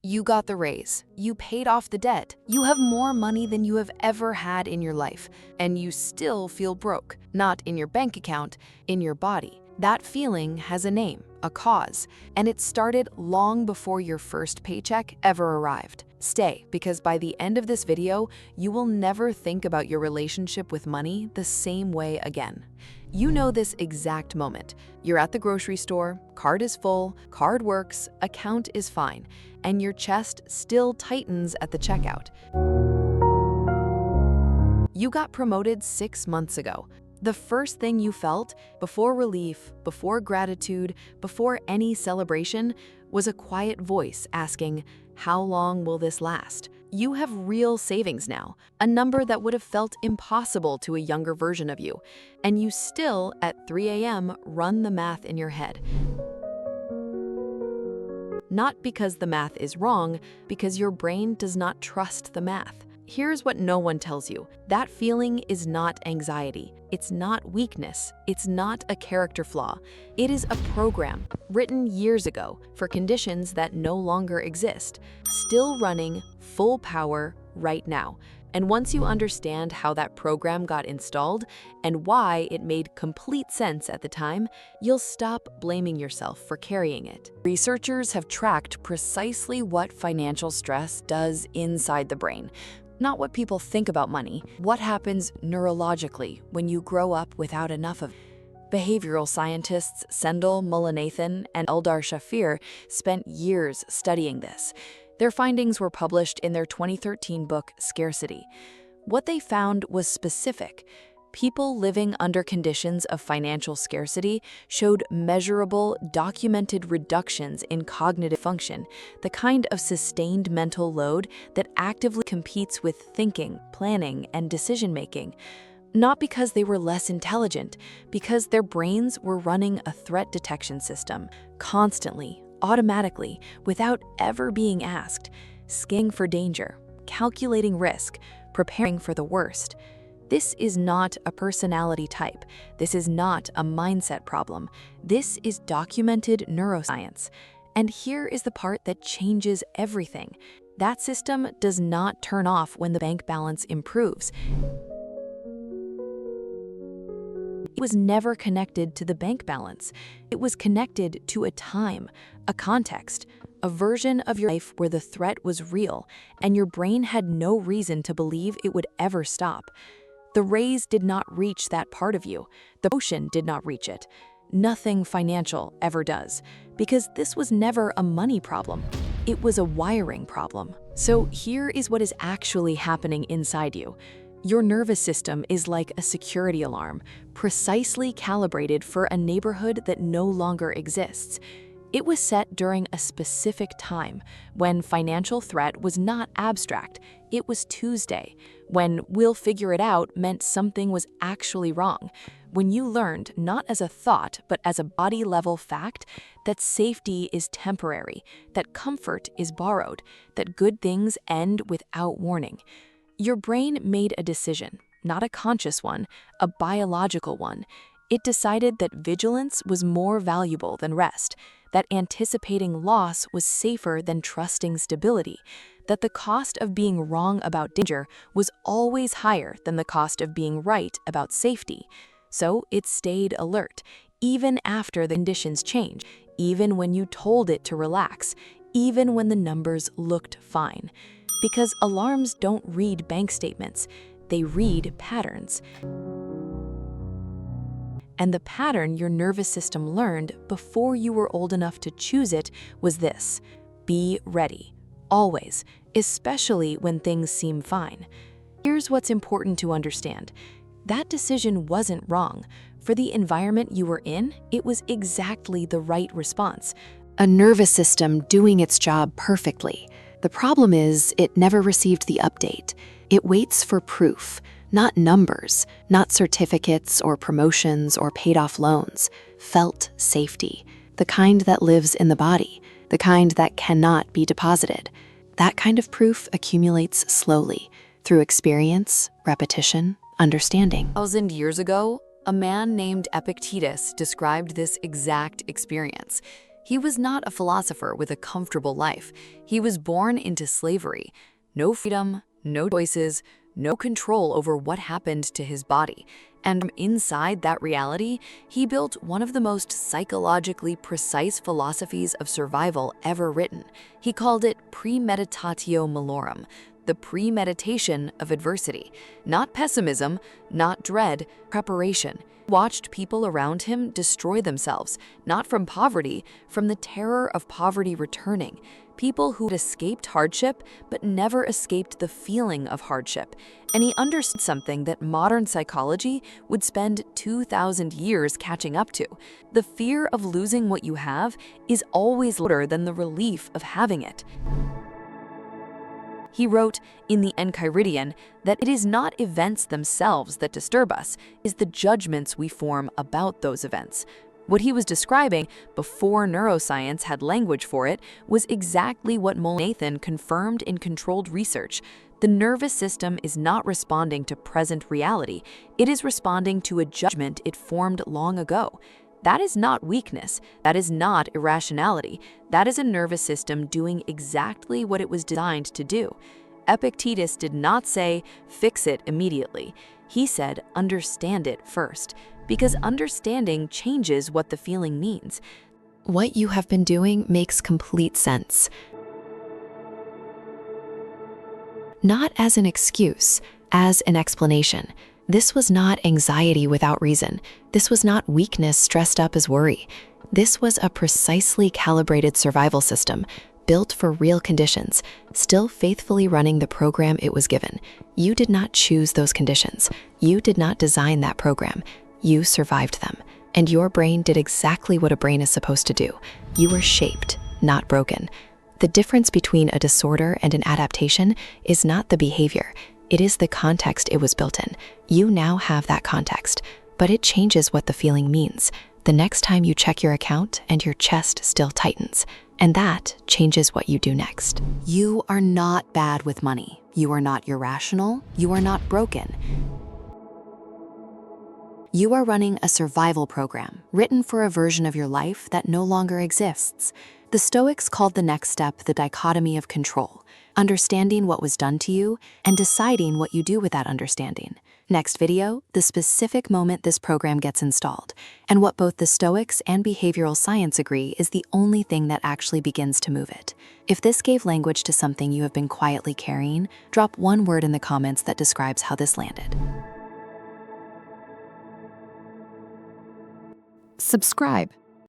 You got the raise, you paid off the debt, you have more money than you have ever had in your life, and you still feel broke, not in your bank account, in your body. That feeling has a name, a cause, and it started long before your first paycheck ever arrived. Stay, because by the end of this video, you will never think about your relationship with money the same way again. You know this exact moment. You're at the grocery store, card is full, card works, account is fine, and your chest still tightens at the checkout. You got promoted 6 months ago. The first thing you felt, before relief, before gratitude, before any celebration, was a quiet voice asking, "How long will this last?" You have real savings now, a number that would have felt impossible to a younger version of you, and you still, at 3 a.m., run the math in your head. Not because the math is wrong, because your brain does not trust the math. Here's what no one tells you. That feeling is not anxiety. It's not weakness. It's not a character flaw. It is a program written years ago for conditions that no longer exist, still running full power right now. And once you understand how that program got installed and why it made complete sense at the time, you'll stop blaming yourself for carrying it. Researchers have tracked precisely what financial stress does inside the brain. Not what people think about money, what happens neurologically when you grow up without enough of it. Behavioral scientists Sendel Mullainathan and Eldar Shafir spent years studying this. Their findings were published in their 2013 book, Scarcity. What they found was specific. People living under conditions of financial scarcity showed measurable, documented reductions in cognitive function, the kind of sustained mental load that actively competes with thinking, planning, and decision-making. Not because they were less intelligent, because their brains were running a threat detection system, constantly, automatically, without ever being asked, scanning for danger, calculating risk, preparing for the worst. This is not a personality type. This is not a mindset problem. This is documented neuroscience. And here is the part that changes everything. That system does not turn off when the bank balance improves. It was never connected to the bank balance. It was connected to a time, a context, a version of your life where the threat was real, and your brain had no reason to believe it would ever stop. The raise did not reach that part of you. The promotion did not reach it. Nothing financial ever does, because this was never a money problem. It was a wiring problem. So here is what is actually happening inside you. Your nervous system is like a security alarm, precisely calibrated for a neighborhood that no longer exists. It was set during a specific time, when financial threat was not abstract. It was Tuesday, when "we'll figure it out" meant something was actually wrong. When you learned, not as a thought, but as a body-level fact, that safety is temporary, that comfort is borrowed, that good things end without warning. Your brain made a decision, not a conscious one, a biological one. It decided that vigilance was more valuable than rest, that anticipating loss was safer than trusting stability, that the cost of being wrong about danger was always higher than the cost of being right about safety. So it stayed alert, even after the conditions changed, even when you told it to relax, even when the numbers looked fine. Because alarms don't read bank statements, they read patterns. And the pattern your nervous system learned before you were old enough to choose it was this: be ready, always, especially when things seem fine. Here's what's important to understand. That decision wasn't wrong. For the environment you were in, it was exactly the right response. A nervous system doing its job perfectly. The problem is, it never received the update. It waits for proof. Not numbers, not certificates or promotions or paid-off loans. Felt safety, the kind that lives in the body, the kind that cannot be deposited. That kind of proof accumulates slowly, through experience, repetition, understanding. 1,000 years ago, a man named Epictetus described this exact experience. He was not a philosopher with a comfortable life. He was born into slavery. No freedom, no choices, no control over what happened to his body. And from inside that reality, he built one of the most psychologically precise philosophies of survival ever written. He called it Premeditatio Malorum, the premeditation of adversity. Not pessimism, not dread, preparation. He watched people around him destroy themselves, not from poverty, from the terror of poverty returning. People who had escaped hardship, but never escaped the feeling of hardship. And he understood something that modern psychology would spend 2,000 years catching up to. The fear of losing what you have is always louder than the relief of having it. He wrote in the Enchiridion that it is not events themselves that disturb us, it is the judgments we form about those events. What he was describing before neuroscience had language for it was exactly what Nathan confirmed in controlled research. The nervous system is not responding to present reality, it is responding to a judgment it formed long ago. That is not weakness, that is not irrationality, that is a nervous system doing exactly what it was designed to do. Epictetus did not say, fix it immediately. He said, understand it first, because understanding changes what the feeling means. What you have been doing makes complete sense. Not as an excuse, as an explanation. This was not anxiety without reason. This was not weakness dressed up as worry. This was a precisely calibrated survival system, built for real conditions, still faithfully running the program it was given. You did not choose those conditions. You did not design that program. You survived them. And your brain did exactly what a brain is supposed to do. You were shaped, not broken. The difference between a disorder and an adaptation is not the behavior. It is the context it was built in. You now have that context, but it changes what the feeling means. The next time you check your account and your chest still tightens, and that changes what you do next. You are not bad with money. You are not irrational. You are not broken. You are running a survival program written for a version of your life that no longer exists. The Stoics called the next step the dichotomy of control, understanding what was done to you and deciding what you do with that understanding. Next video, the specific moment this program gets installed, and what both the Stoics and behavioral science agree is the only thing that actually begins to move it. If this gave language to something you have been quietly carrying, drop one word in the comments that describes how this landed. Subscribe